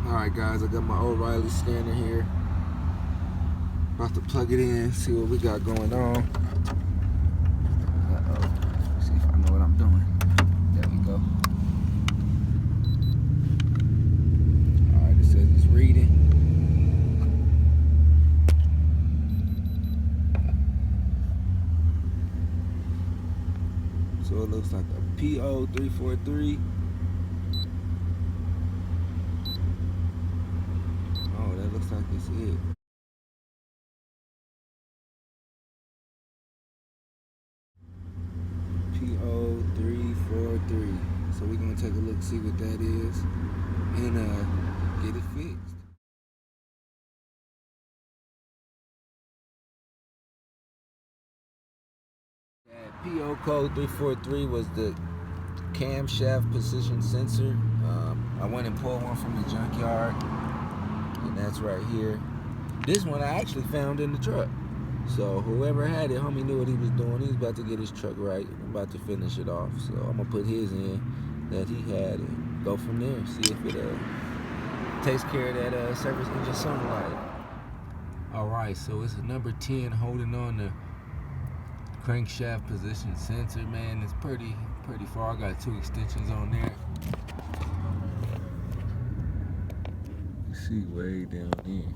Alright guys, I got my O'Reilly scanner here. About to plug it in, see what we got going on. Uh-oh. See if I know what I'm doing. There we go. Alright, it says it's reading. So it looks like a PO343. Oh, that looks like it's it. PO343. So we're gonna take a look, see what that is, and get it fixed. That PO code 343 was the camshaft position sensor. I went and pulled one from the junkyard, and that's right here. This one I actually found in the truck. So whoever had it, homie knew what he was doing. He was about to get his truck right. I'm about to finish it off. So I'm gonna put his in that he had and go from there. See if it takes care of that service engine sunlight. All right, so it's a number 10 holding on the crankshaft position sensor. Man, it's pretty far. I got 2 extensions on there. You see way down there.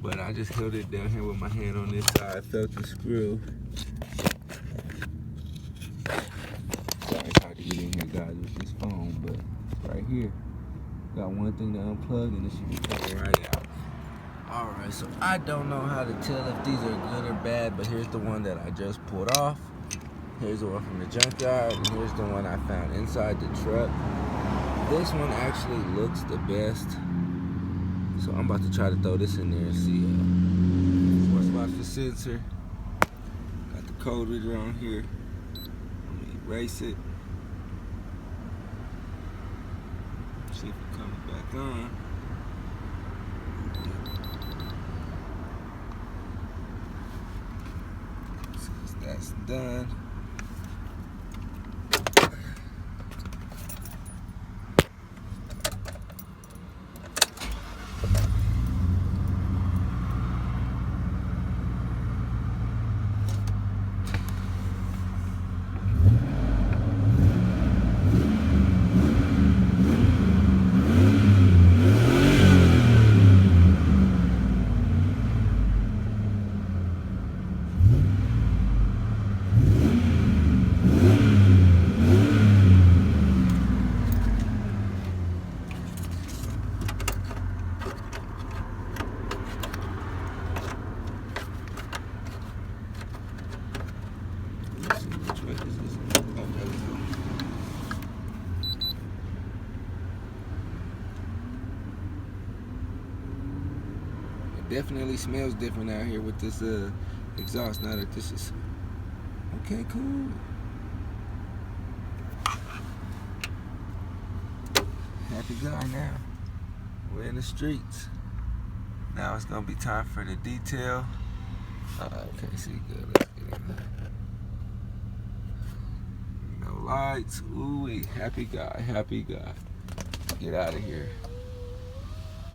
But I just held it down here with my hand on this side, felt the screw. Sorry, it's hard to get in here, guys, with this phone, but it's right here. Got one thing to unplug and it should be coming right out. Alright, so I don't know how to tell if these are good or bad, but here's the one that I just pulled off. Here's the one from the junkyard, and here's the one I found inside the truck. This one actually looks the best. So I'm about to try to throw this in there and see. Watch the sensor. Got the code reader on here. Let me erase it. See if it comes back on. Since that's done. Definitely smells different out here with this exhaust. Now that this is okay, cool. Happy guy now. We're in the streets. Now it's gonna be time for the detail. Okay, see good. Let's get in there. No lights. Ooh, happy guy, happy guy. Get out of here.